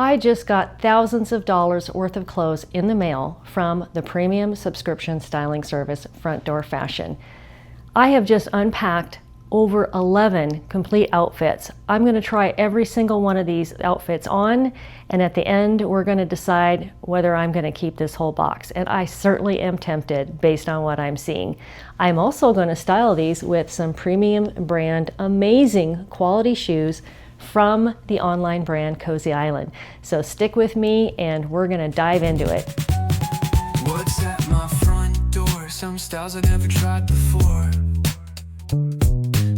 I just got thousands of dollars worth of clothes in the mail from the premium subscription styling service Front Door Fashion. I have just unpacked over 11 complete outfits. I'm going to try every single one of these outfits on, and at the end we're going to decide whether I'm going to keep this whole box, and I certainly am tempted based on what I'm seeing. I'm also going to style these with some premium brand amazing quality shoes from the online brand Cosy Island. So stick with me and we're going to dive into it. What's at my front door? Some styles I never tried before.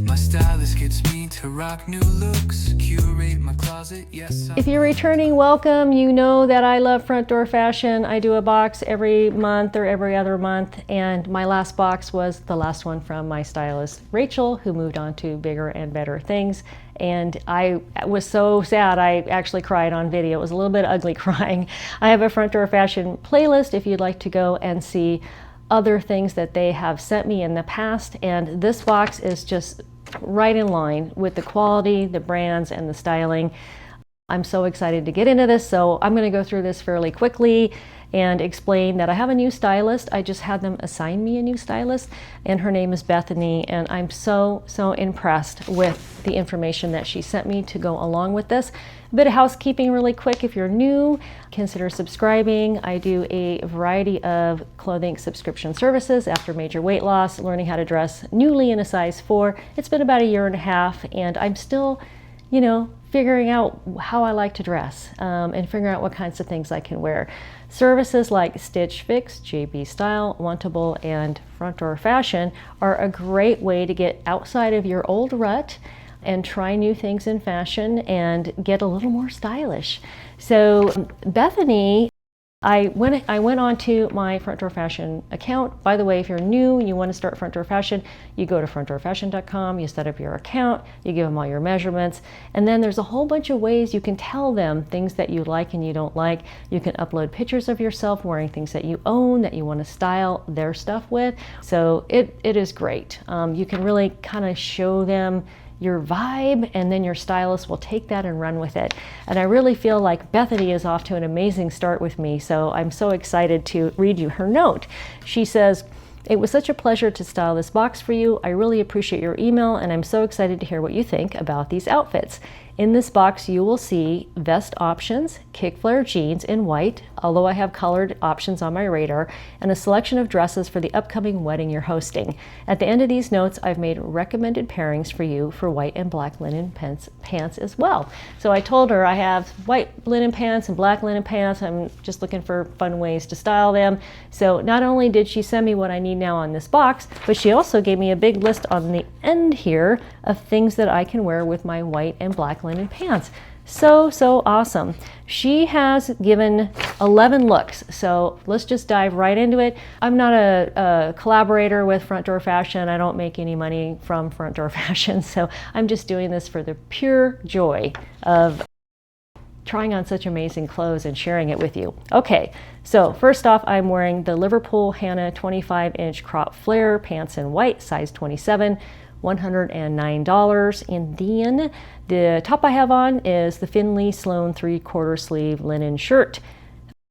My stylist gets me to rock new looks, curate my closet, yes. If you're returning, welcome. You know that I love Front Door Fashion. I do a box every month or every other month, and my last box was the last one from my stylist, Rachel, who moved on to bigger and better things. And I was so sad, I actually cried on video. It was a little bit ugly crying. I have a Front Door Fashion playlist if you'd like to go and see other things that they have sent me in the past, and this box is just right in line with the quality, the brands, and the styling. I'm so excited to get into this, so I'm going to go through this fairly quickly and explain that I have a new stylist. I just had them assign me a new stylist, and her name is Bethany, and I'm so impressed with the information that she sent me to go along with this. A bit of housekeeping really quick. If you're new, consider subscribing. I do a variety of clothing subscription services after major weight loss, learning how to dress newly in a size 4. It's been about a year and a half, and I'm still, figuring out how I like to dress and figuring out what kinds of things I can wear. Services like Stitch Fix, JB Style, Wantable, and Front Door Fashion are a great way to get outside of your old rut and try new things in fashion and get a little more stylish. So Bethany, I went on to my Front Door Fashion account. By the way, if you're new and you want to start Front Door Fashion, you go to frontdoorfashion.com, you set up your account, you give them all your measurements, and then there's a whole bunch of ways you can tell them things that you like and you don't like. You can upload pictures of yourself wearing things that you own, that you want to style their stuff with. So it is great. You can really kind of show them your vibe, and then your stylist will take that and run with it. And I really feel like Bethany is off to an amazing start with me, so I'm so excited to read you her note. She says, "It was such a pleasure to style this box for you. I really appreciate your email, and I'm so excited to hear what you think about these outfits. In this box, you will see vest options, kick flare jeans in white, although I have colored options on my radar, and a selection of dresses for the upcoming wedding you're hosting. At the end of these notes, I've made recommended pairings for you for white and black linen pants as well." So I told her I have white linen pants and black linen pants. I'm just looking for fun ways to style them. So not only did she send me what I need now on this box, but she also gave me a big list on the end here of things that I can wear with my white and black linen pants. So awesome. She has given 11 looks, so let's just dive right into it. I'm not a collaborator with Front Door Fashion. I don't make any money from Front Door Fashion, so I'm just doing this for the pure joy of trying on such amazing clothes and sharing it with you. Okay, so first off, I'm wearing the Liverpool Hannah 25-inch crop flare pants in white, size 27, $109. And then the top I have on is the Finley Sloan 3/4 sleeve linen shirt,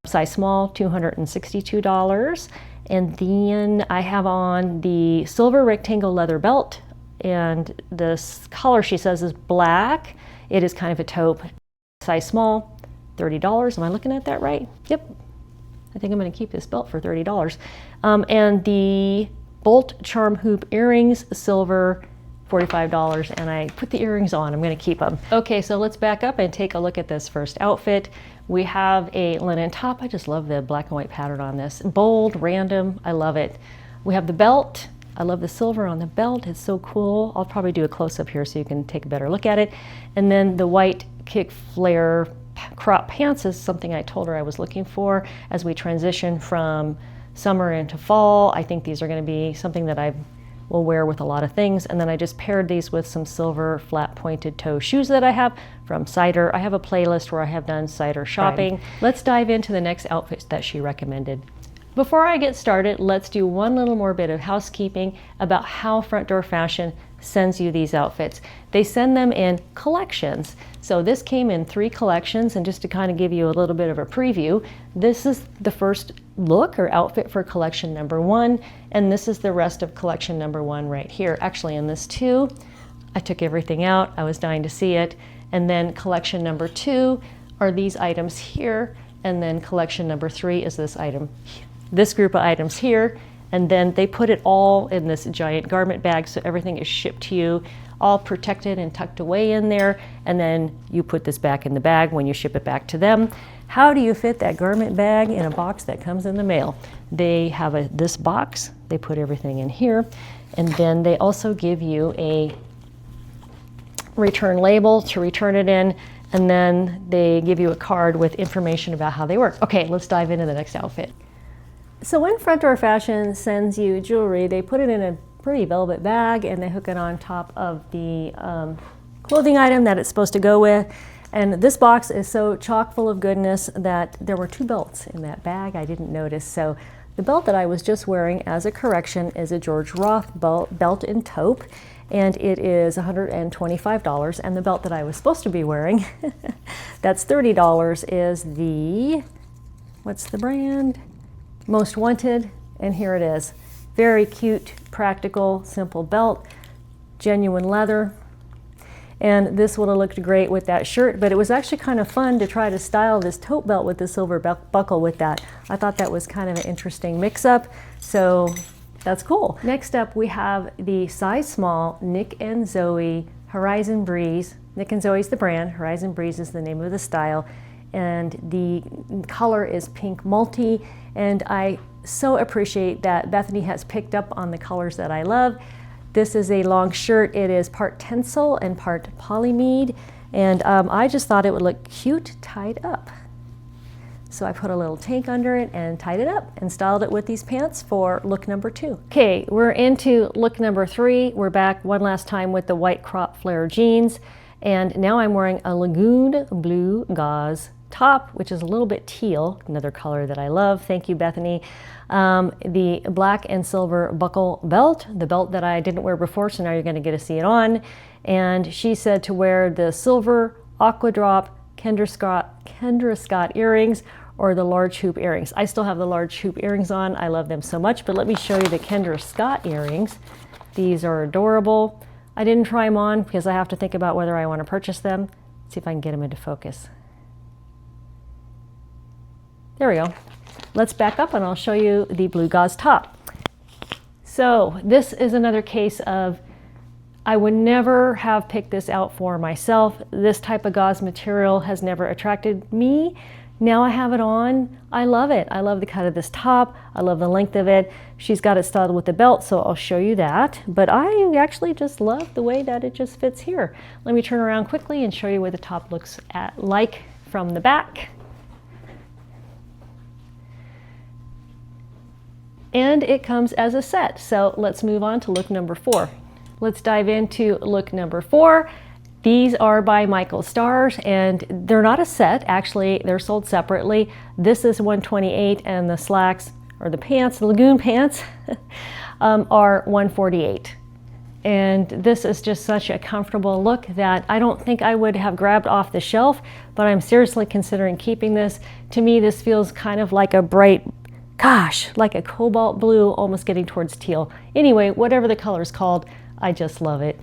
size small, $262. And then I have on the silver rectangle leather belt, and this color, she says, is black. It is kind of a taupe, size small, $30. Am I looking at that right? Yep. I think I'm going to keep this belt for $30. And the bolt charm hoop earrings, silver, $45, and I put the earrings on. I'm going to keep them. Okay, so let's back up and take a look at this first outfit. We have a linen top. I just love the black and white pattern on this. Bold, random, I love it. We have the belt. I love the silver on the belt. It's so cool. I'll probably do a close-up here so you can take a better look at it. And then the white kick flare crop pants is something I told her I was looking for as we transition from summer into fall. I think these are going to be something that I will wear with a lot of things. And then I just paired these with some silver flat pointed toe shoes that I have from Cider. I have a playlist where I have done Cider shopping. Right. Let's dive into the next outfit that she recommended. Before I get started, let's do one little more bit of housekeeping about how Front Door Fashion sends you these outfits. They send them in collections. So this came in 3 collections, and just to kind of give you a little bit of a preview, this is the first look or outfit for collection number 1, and this is the rest of collection number 1 right here. Actually, in this too, I took everything out. I was dying to see it. And then collection number 2 are these items here, and then collection number 3 is this group of items here. And then they put it all in this giant garment bag, so everything is shipped to you, all protected and tucked away in there, and then you put this back in the bag when you ship it back to them. How do you fit that garment bag in a box that comes in the mail? They have this box, they put everything in here, and then they also give you a return label to return it in, and then they give you a card with information about how they work. Okay, let's dive into the next outfit. So when Front Door Fashion sends you jewelry, they put it in a pretty velvet bag and they hook it on top of the clothing item that it's supposed to go with. And this box is so chock full of goodness that there were 2 belts in that bag. I didn't notice. So the belt that I was just wearing, as a correction, is a George Roth belt in taupe, and it is $125. And the belt that I was supposed to be wearing, that's $30, is the, what's the brand? Most Wanted, and here it is. Very cute, practical, simple belt, genuine leather. And this would have looked great with that shirt, but it was actually kind of fun to try to style this tote belt with the silver buckle with that. I thought that was kind of an interesting mix-up, so that's cool. Next up, we have the size small Nick and Zoe Horizon Breeze. Nick and Zoe's the brand, Horizon Breeze is the name of the style, and the color is pink multi. And I so appreciate that Bethany has picked up on the colors that I love. This is a long shirt. It is part tencel and part polymede. And I just thought it would look cute tied up. So I put a little tank under it and tied it up and styled it with these pants for look number 2. Okay, we're into look number 3. We're back one last time with the white crop flare jeans. And now I'm wearing a lagoon blue gauze top, which is a little bit teal, another color that I love. Thank you, Bethany. The black and silver buckle belt, the belt that I didn't wear before, so now you're going to get to see it on. And she said to wear the silver aqua drop Kendra Scott earrings or the large hoop earrings. I still have the large hoop earrings on. I love them so much, but let me show you the Kendra Scott earrings. These are adorable. I didn't try them on because I have to think about whether I want to purchase them. Let's see if I can get them into focus. There we go. Let's back up and I'll show you the blue gauze top. So this is another case of I would never have picked this out for myself. This type of gauze material has never attracted me. Now I have it on. I love it. I love the cut of this top. I love the length of it. She's got it styled with the belt, so I'll show you that. But I actually just love the way that it just fits here. Let me turn around quickly and show you what the top looks like from the back. And it comes as a set. So let's move on to look number 4. Let's dive into look number 4. These are by Michael Stars, and they're not a set. Actually, they're sold separately. This is $128, and the slacks, or the pants, the lagoon pants, are $148. And this is just such a comfortable look that I don't think I would have grabbed off the shelf, but I'm seriously considering keeping this. To me, this feels kind of like a bright, gosh, like a cobalt blue, almost getting towards teal. Anyway, whatever the color is called, I just love it.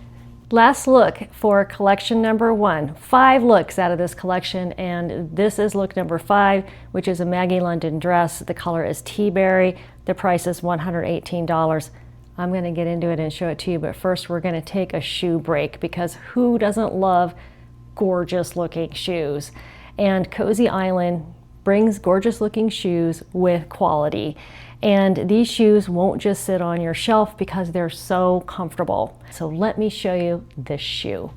Last look for collection number 1. 5 looks out of this collection, and this is look number 5, which is a Maggie London dress. The color is tea berry. The price is $118. I'm going to get into it and show it to you, but first we're going to take a shoe break, because who doesn't love gorgeous looking shoes? And Cosy Island brings gorgeous looking shoes with quality. And these shoes won't just sit on your shelf because they're so comfortable. So let me show you this shoe.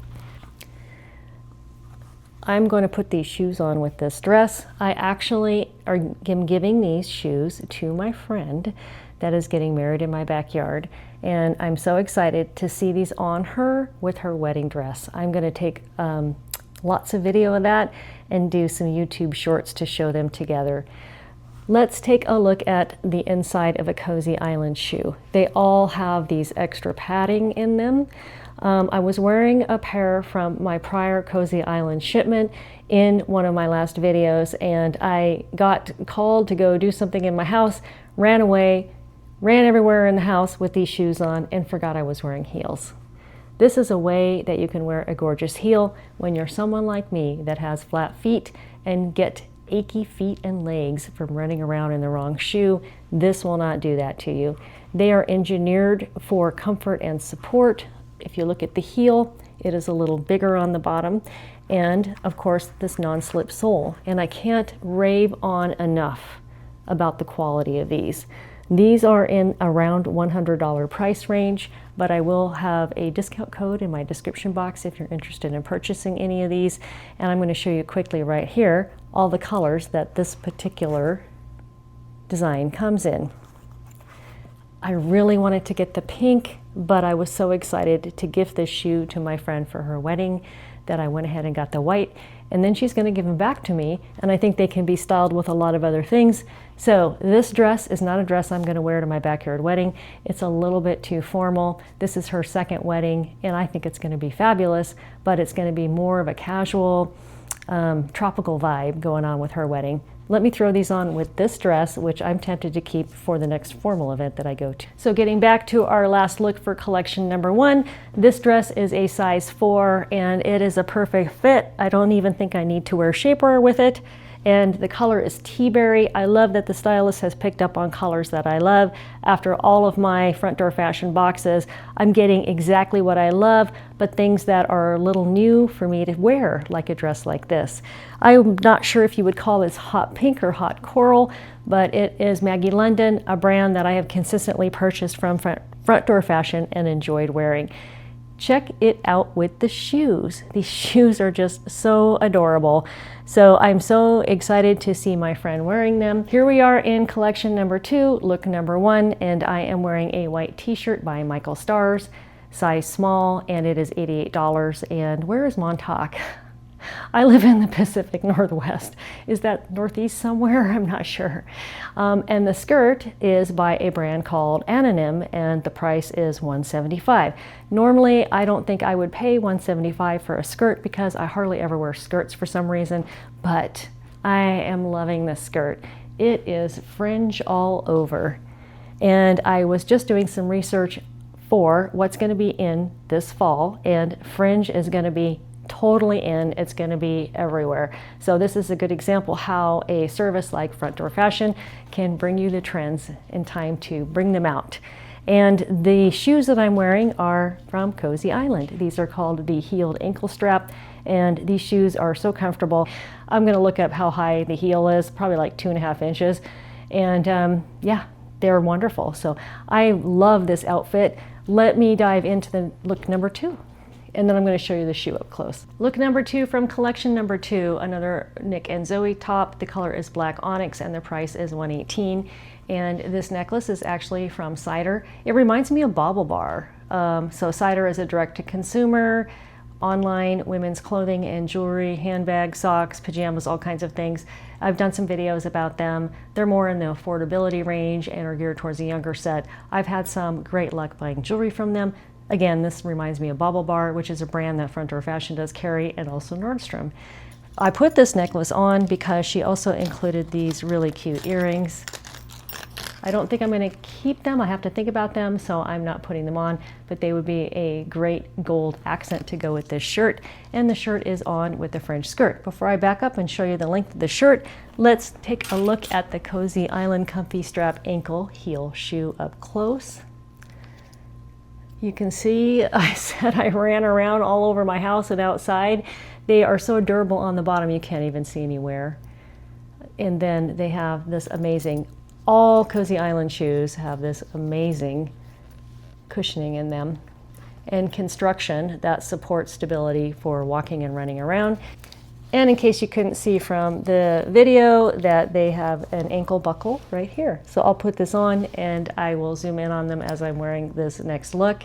I'm going to put these shoes on with this dress. I actually am giving these shoes to my friend that is getting married in my backyard. And I'm so excited to see these on her with her wedding dress. I'm going to take lots of video of that and do some YouTube shorts to show them together. Let's take a look at the inside of a Cosy Island shoe. They all have these extra padding in them. I was wearing a pair from my prior Cosy Island shipment in one of my last videos, and I got called to go do something in my house, ran away, ran everywhere in the house with these shoes on, and forgot I was wearing heels. This is a way that you can wear a gorgeous heel when you're someone like me that has flat feet and get achy feet and legs from running around in the wrong shoe. This will not do that to you. They are engineered for comfort and support. If you look at the heel, it is a little bigger on the bottom, and of course this non-slip sole. And I can't rave on enough about the quality of these. These are in around $100 price range, but I will have a discount code in my description box if you're interested in purchasing any of these. And I'm going to show you quickly right here all the colors that this particular design comes in. I really wanted to get the pink, but I was so excited to gift this shoe to my friend for her wedding that I went ahead and got the white, and then she's going to give them back to me, and I think they can be styled with a lot of other things. So this dress is not a dress I'm going to wear to my backyard wedding. It's a little bit too formal. This is her second wedding, and I think it's going to be fabulous, but it's going to be more of a casual, tropical vibe going on with her wedding. Let me throw these on with this dress, which I'm tempted to keep for the next formal event that I go to. So getting back to our last look for collection number 1, this dress is a size 4 and it is a perfect fit. I don't even think I need to wear shapewear with it. And the color is tea berry. I love that the stylist has picked up on colors that I love. After all of my front door fashion boxes, I'm getting exactly what I love, but things that are a little new for me to wear, like a dress like this. I'm not sure if you would call this hot pink or hot coral, but it is Maggie London, a brand that I have consistently purchased from front door fashion and enjoyed wearing. Check it out with the shoes. These shoes are just so adorable. So I'm so excited to see my friend wearing them. Here we are in collection number 2, look number 1, and I am wearing a white t-shirt by Michael Stars, size small, and it is $88. And where is Montauk? I live in the Pacific Northwest. Is that Northeast somewhere? I'm not sure. And the skirt is by a brand called Anonym, and the price is $175. Normally, I don't think I would pay $175 for a skirt because I hardly ever wear skirts for some reason, but I am loving this skirt. It is fringe all over. And I was just doing some research for what's going to be in this fall, and fringe is going to be totally in. It's going to be everywhere. So this is a good example how a service like Front Door Fashion can bring you the trends in time to bring them out. And the shoes that I'm wearing are from Cosy Island. These are called the heeled ankle strap, and these shoes are so comfortable. I'm going to look up how high the heel is, probably like 2.5 inches. And yeah, they're wonderful. So I love this outfit. Let me dive into the look number 2. And then I'm going to show you the shoe up close. Look number 2 from collection number 2, another Nick and Zoe top. The color is black onyx and the price is $118. And this necklace is actually from Cider. It reminds me of Bauble Bar. So Cider is a direct-to-consumer, online women's clothing and jewelry, handbags, socks, pajamas, all kinds of things. I've done some videos about them. They're more in the affordability range and are geared towards a younger set. I've had some great luck buying jewelry from them. Again, this reminds me of Bauble Bar, which is a brand that Front Door Fashion does carry, and also Nordstrom. I put this necklace on because she also included these really cute earrings. I don't think I'm going to keep them. I have to think about them, so I'm not putting them on, but they would be a great gold accent to go with this shirt, and the shirt is on with the fringe skirt. Before I back up and show you the length of the shirt, let's take a look at the Cosy Island ComfyStrap ankle heel shoe up close. You can see I said I ran around all over my house and outside. They are so durable on the bottom you can't even see any wear. And then they have this amazing, all Cosy Island shoes have this amazing cushioning in them and construction that supports stability for walking and running around. And in case you couldn't see from the video, that they have an ankle buckle right here. So I'll put this on and I will zoom in on them as I'm wearing this next look.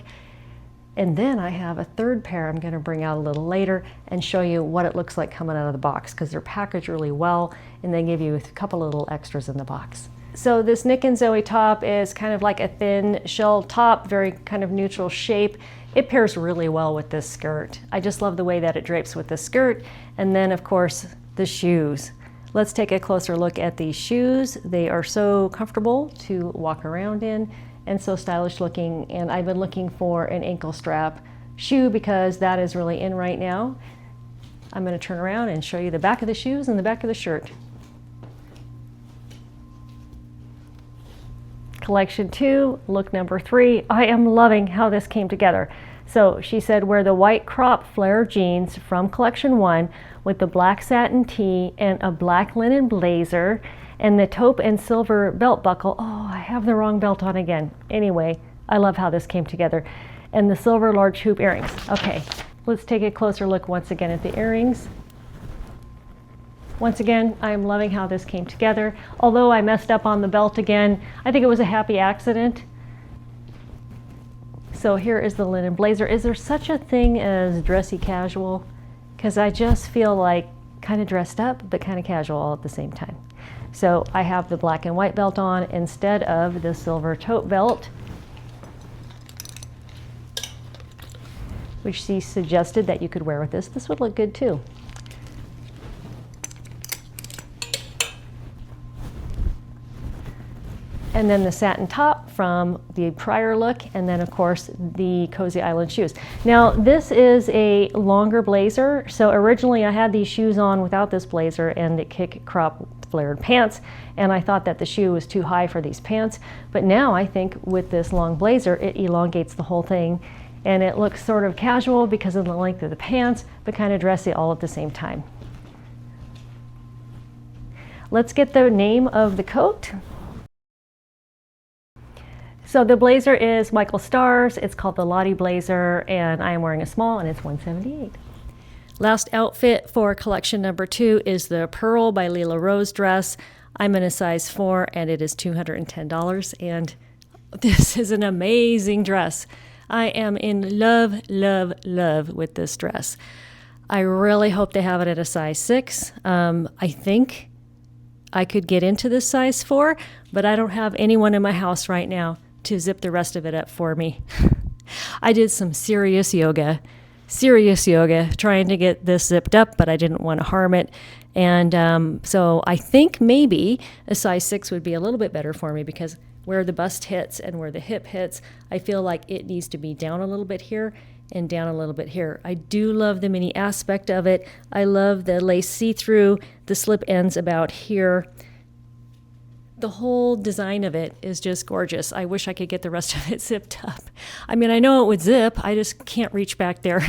And then I have a third pair I'm going to bring out a little later and show you what it looks like coming out of the box, because they're packaged really well and they give you a couple little extras in the box. So this Nick and Zoe top is kind of like a thin shell top, very kind of neutral shape. It pairs really well with this skirt. I just love the way that it drapes with the skirt. And then of course, the shoes. Let's take a closer look at these shoes. They are so comfortable to walk around in and so stylish looking. And I've been looking for an ankle strap shoe because that is really in right now. I'm going to turn around and show you the back of the shoes and the back of the shirt. Collection 2, look number 3. I am loving how this came together. So she said wear the white crop flare jeans from collection 1 with the black satin tee and a black linen blazer and the taupe and silver belt buckle. Oh, I have the wrong belt on again. Anyway, I love how this came together. And the silver large hoop earrings. Okay, let's take a closer look once again at the earrings. Once again, I'm loving how this came together. Although I messed up on the belt again, I think it was a happy accident. So here is the linen blazer. Is there such a thing as dressy casual? Because I just feel like kind of dressed up, but kind of casual all at the same time. So I have the black and white belt on instead of the silver tote belt, which she suggested that you could wear with this. This would look good too. And then the satin top from the prior look, and then of course the Cosy Island shoes. Now this is a longer blazer, so originally I had these shoes on without this blazer and the kick crop flared pants, and I thought that the shoe was too high for these pants, but now I think with this long blazer it elongates the whole thing and it looks sort of casual because of the length of the pants, but kind of dressy all at the same time. Let's get the name of the coat. So the blazer is Michael Starr's. It's called the Lottie Blazer, and I am wearing a small, and it's $178. Last outfit for collection number 2 is the Pearl by Leela Rose dress. I'm in a size 4, and it is $210, and this is an amazing dress. I am in love, love, love with this dress. I really hope they have it at a size 6. I think I could get into this size 4, but I don't have anyone in my house right now to zip the rest of it up for me. I did some serious yoga trying to get this zipped up, but I didn't want to harm it. And so I think maybe a size 6 would be a little bit better for me because where the bust hits and where the hip hits, I feel like it needs to be down a little bit here and down a little bit here. I do love the mini aspect of it. I love the lace see-through, the slip ends about here. The whole design of it is just gorgeous. I wish I could get the rest of it zipped up. I mean, I know it would zip, I just can't reach back there.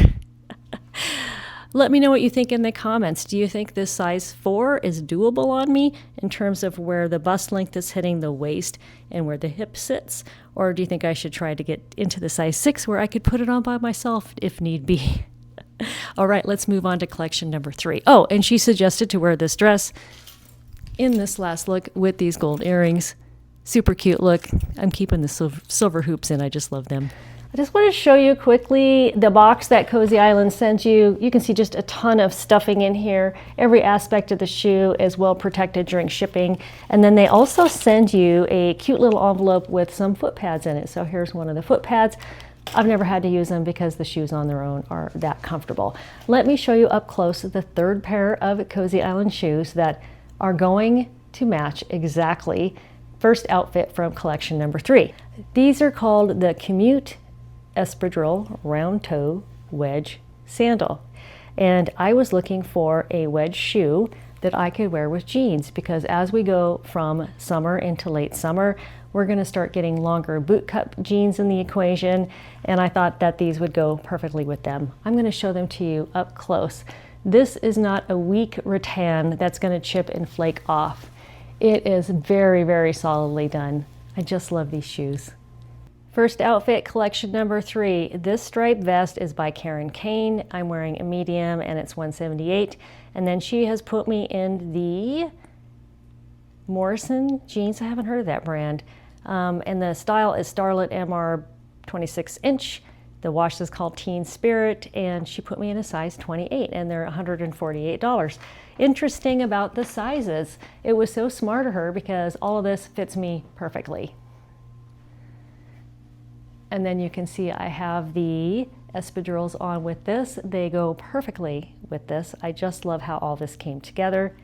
Let me know what you think in the comments. Do you think this size 4 is doable on me in terms of where the bust length is hitting the waist and where the hip sits? Or do you think I should try to get into the size 6 where I could put it on by myself if need be? All right, let's move on to collection number 3. Oh, and she suggested to wear this dress in this last look with these gold earrings. Super cute look. I'm keeping the silver hoops in. I just love them. I just want to show you quickly the box that Cosy Island sent you. You can see just a ton of stuffing in here. Every aspect of the shoe is well protected during shipping. And then they also send you a cute little envelope with some foot pads in it. So here's one of the foot pads. I've never had to use them because the shoes on their own are that comfortable. Let me show you up close the third pair of Cosy Island shoes that are going to match exactly first outfit from collection number 3. These are called the Commute Espadrille Round Toe Wedge Sandal. And I was looking for a wedge shoe that I could wear with jeans because as we go from summer into late summer, we're going to start getting longer boot cut jeans in the equation, and I thought that these would go perfectly with them. I'm going to show them to you up close. This is not a weak rattan that's going to chip and flake off. It is very, very solidly done. I just love these shoes. First outfit, collection number 3. This striped vest is by Karen Kane. I'm wearing a medium and it's $178. And then she has put me in the Morrison jeans. I haven't heard of that brand. And the style is Starlet MR 26 inch. The wash is called Teen Spirit, and she put me in a size 28, and they're $148. Interesting about the sizes, it was so smart of her because all of this fits me perfectly. And then you can see I have the espadrilles on with this. They go perfectly with this. I just love how all this came together.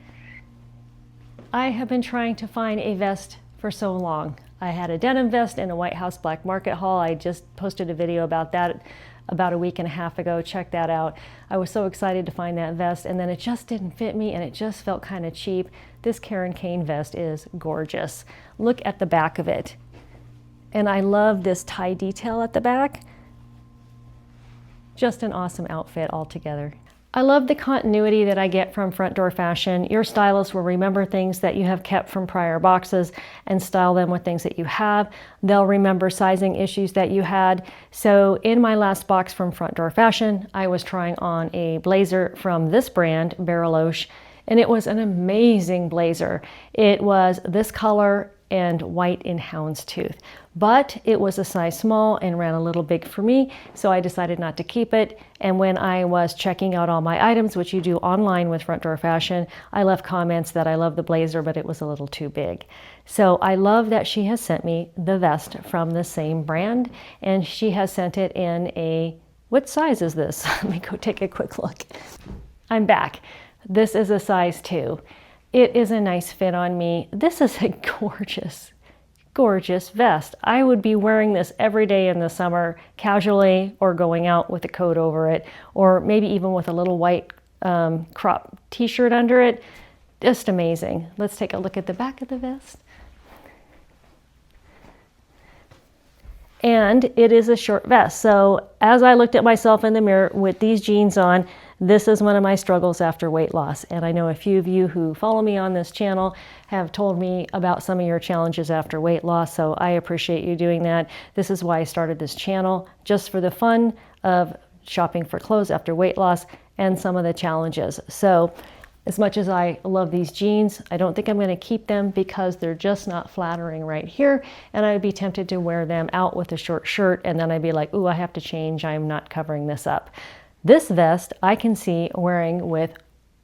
I have been trying to find a vest for so long. I had a denim vest in a White House Black Market haul. I just posted a video about that about a week and a half ago. Check that out. I was so excited to find that vest, and then it just didn't fit me and it just felt kind of cheap. This Karen Kane vest is gorgeous. Look at the back of it. And I love this tie detail at the back. Just an awesome outfit altogether. I love the continuity that I get from Front Door Fashion. Your stylist will remember things that you have kept from prior boxes and style them with things that you have. They'll remember sizing issues that you had. So in my last box from Front Door Fashion, I was trying on a blazer from this brand, Bariloche, and it was an amazing blazer. It was this color and white in houndstooth, but it was a size small and ran a little big for me, so I decided not to keep it. And when I was checking out all my items, which you do online with Front Door Fashion, I left comments that I love the blazer, but it was a little too big. So I love that she has sent me the vest from the same brand, and she has sent it in a, what size is this? Let me go take a quick look. I'm back. This is a size 2. It is a nice fit on me. This is a gorgeous, gorgeous vest. I would be wearing this every day in the summer, casually, or going out with a coat over it, or maybe even with a little white crop t-shirt under it. Just amazing. Let's take a look at the back of the vest. And it is a short vest. So as I looked at myself in the mirror with these jeans on, this is one of my struggles after weight loss. And I know a few of you who follow me on this channel have told me about some of your challenges after weight loss. So I appreciate you doing that. This is why I started this channel, just for the fun of shopping for clothes after weight loss and some of the challenges. So as much as I love these jeans, I don't think I'm going to keep them because they're just not flattering right here. And I'd be tempted to wear them out with a short shirt. And then I'd be like, ooh, I have to change. I'm not covering this up. This vest I can see wearing with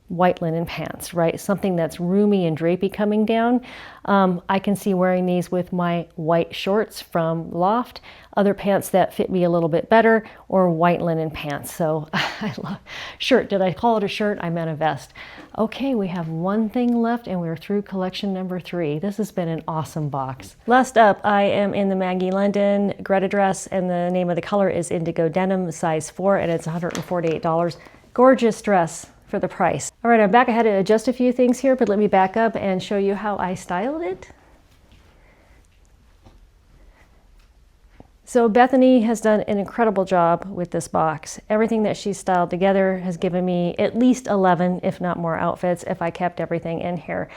white linen pants, right? Something that's roomy and drapey coming down. I can see wearing these with my white shorts from Loft, other pants that fit me a little bit better, or white linen pants. So I love shirt. Did I call it a shirt? I meant a vest. Okay, we have one thing left and we're through collection number 3. This has been an awesome box. Last up, I am in the Maggie London Greta dress, and the name of the color is Indigo Denim, size 4, and it's $148. Gorgeous dress for the price. All right, I'm back. I had to adjust a few things here, but let me back up and show you how I styled it. So Bethany has done an incredible job with this box. Everything that she's styled together has given me at least 11, if not more, outfits if I kept everything in here.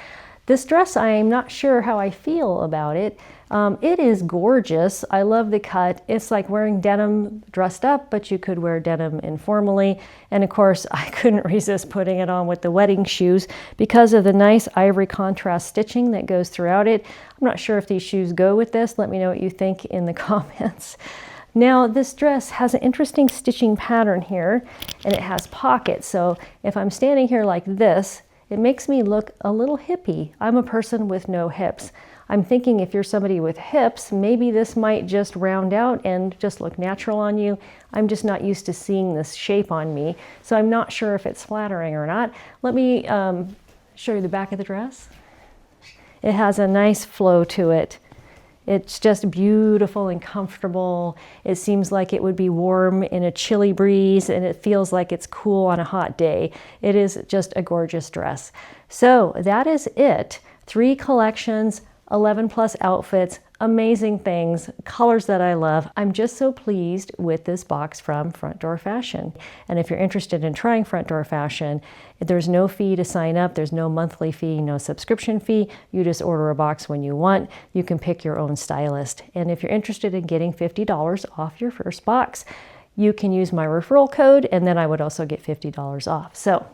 This dress, I'm not sure how I feel about it. It is gorgeous. I love the cut. It's like wearing denim dressed up, but you could wear denim informally. And of course, I couldn't resist putting it on with the wedding shoes because of the nice ivory contrast stitching that goes throughout it. I'm not sure if these shoes go with this. Let me know what you think in the comments. Now, this dress has an interesting stitching pattern here, and it has pockets. So if I'm standing here like this, it makes me look a little hippie. I'm a person with no hips. I'm thinking if you're somebody with hips, maybe this might just round out and just look natural on you. I'm just not used to seeing this shape on me, so I'm not sure if it's flattering or not. Let me show you the back of the dress. It has a nice flow to it. It's just beautiful and comfortable. It seems like it would be warm in a chilly breeze, and it feels like it's cool on a hot day. It is just a gorgeous dress. So that is it. 3 collections, 11 plus outfits, amazing things, colors that I love. I'm just so pleased with this box from Front Door Fashion. And if you're interested in trying Front Door Fashion, there's no fee to sign up. There's no monthly fee, no subscription fee. You just order a box when you want. You can pick your own stylist. And if you're interested in getting $50 off your first box, you can use my referral code, and then I would also get $50 off. So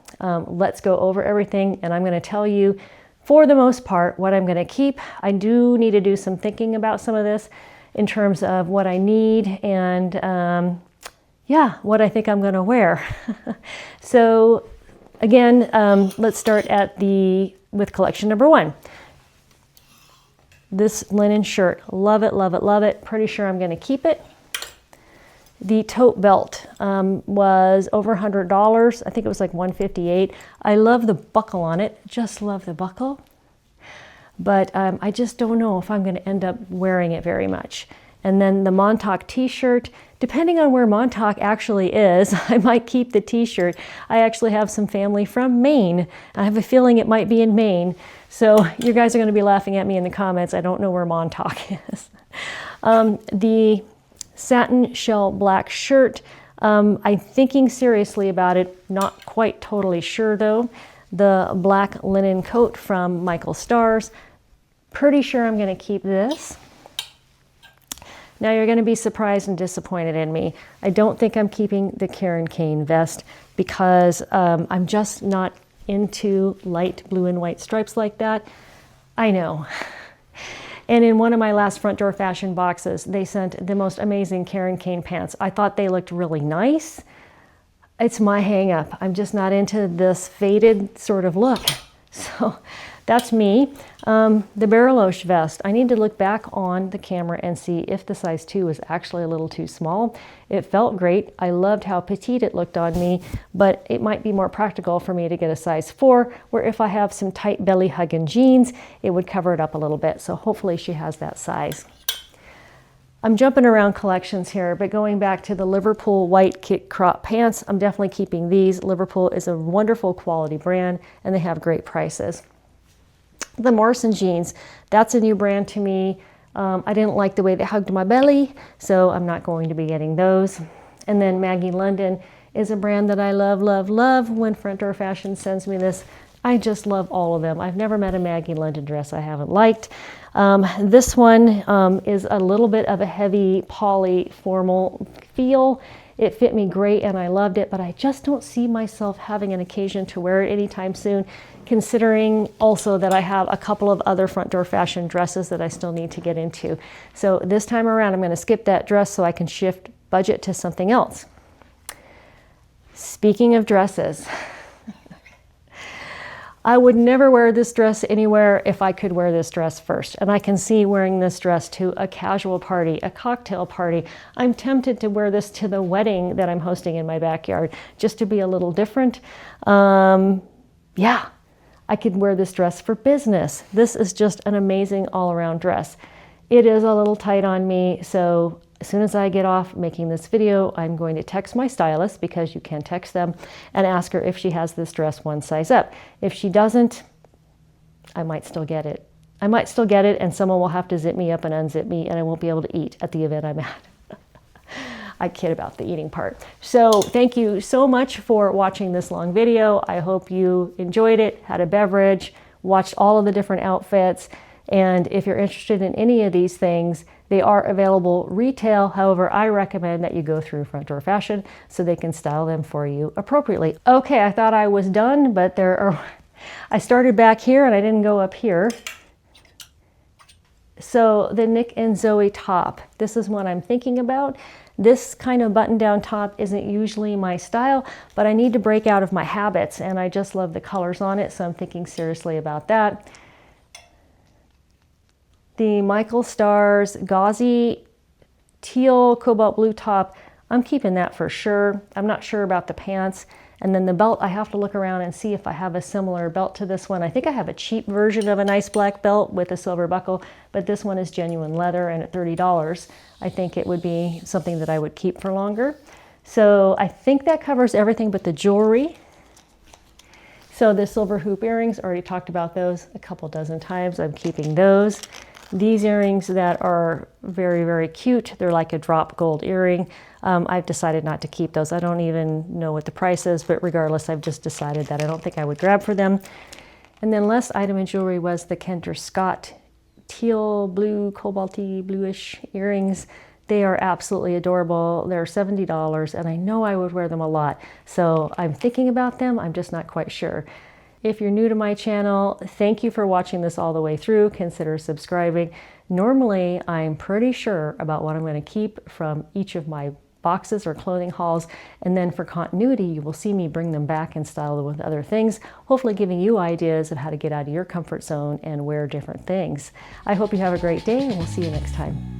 let's go over everything, and I'm going to tell you, for the most part, what I'm going to keep. I do need to do some thinking about some of this in terms of what I need and yeah, what I think I'm going to wear. So again, let's start with collection number 1. This linen shirt, love it, love it, love it. Pretty sure I'm going to keep it. The tote belt was over $100. I think it was like $158. I love the buckle on it, just love the buckle. But I just don't know if I'm going to end up wearing it very much. And then the Montauk t-shirt, depending on where Montauk actually is, I might keep the t-shirt. I actually have some family from Maine. I have a feeling it might be in Maine. So you guys are going to be laughing at me in the comments. I don't know where Montauk is. The satin shell black shirt, I'm thinking seriously about it. Not quite totally sure though. The black linen coat from Michael Stars. Pretty sure I'm going to keep this. Now you're going to be surprised and disappointed in me. I don't think I'm keeping the Karen Kane vest because I'm just not into light blue and white stripes like that. I know. And in one of my last Front Door Fashion boxes, they sent the most amazing Karen Kane pants. I thought they looked really nice. It's my hang up. I'm just not into this faded sort of look. So that's me. The Bariloche vest. I need to look back on the camera and see if the size 2 was actually a little too small. It felt great. I loved how petite it looked on me, but it might be more practical for me to get a size 4, where if I have some tight belly hugging jeans, it would cover it up a little bit. So hopefully she has that size. I'm jumping around collections here, but going back to the Liverpool white kick crop pants, I'm definitely keeping these. Liverpool is a wonderful quality brand and they have great prices. The Morrison jeans, that's a new brand to me. I didn't like the way they hugged my belly, so I'm not going to be getting those. And then Maggie London is a brand that I love, love, love. When Front Door Fashion sends me this, I just love all of them. I've never met a Maggie London dress I haven't liked. This one is a little bit of a heavy poly formal feel. It fit me great and I loved it, but I just don't see myself having an occasion to wear it anytime soon, considering also that I have a couple of other Front Door Fashion dresses that I still need to get into. So this time around, I'm going to skip that dress so I can shift budget to something else. Speaking of dresses, I would never wear this dress anywhere if I could wear this dress first. And I can see wearing this dress to a casual party, a cocktail party. I'm tempted to wear this to the wedding that I'm hosting in my backyard, just to be a little different. Yeah, I could wear this dress for business. This is just an amazing all-around dress. It is a little tight on me, so as soon as I get off making this video, I'm going to text my stylist, because you can text them, and ask her if she has this dress one size up. If she doesn't, I might still get it. I might still get it and someone will have to zip me up and unzip me and I won't be able to eat at the event I'm at. I kid about the eating part. So thank you so much for watching this long video. I hope you enjoyed it, had a beverage, watched all of the different outfits. And if you're interested in any of these things, they are available retail. However, I recommend that you go through Front Door Fashion so they can style them for you appropriately. Okay, I thought I was done, but I started back here and I didn't go up here. So the Nick and Zoe top, this is what I'm thinking about. This kind of button-down top isn't usually my style, but I need to break out of my habits and I just love the colors on it, so I'm thinking seriously about that. The Michael Stars gauzy teal cobalt blue top, I'm keeping that for sure. I'm not sure about the pants. And then the belt, I have to look around and see if I have a similar belt to this one. I think I have a cheap version of a nice black belt with a silver buckle, but this one is genuine leather and at $30, I think it would be something that I would keep for longer. So I think that covers everything but the jewelry. So the silver hoop earrings, already talked about those a couple dozen times. I'm keeping those. These earrings that are very, very cute. They're like a drop gold earring. I've decided not to keep those. I don't even know what the price is, but regardless, I've just decided that I don't think I would grab for them. And then last item in jewelry was the Kendra Scott teal blue, cobalty bluish earrings. They are absolutely adorable. They're $70 and I know I would wear them a lot. So I'm thinking about them. I'm just not quite sure. If you're new to my channel, thank you for watching this all the way through. Consider subscribing. Normally, I'm pretty sure about what I'm going to keep from each of my boxes or clothing hauls, and then for continuity, you will see me bring them back and style them with other things, hopefully giving you ideas of how to get out of your comfort zone and wear different things. I hope you have a great day, and we'll see you next time.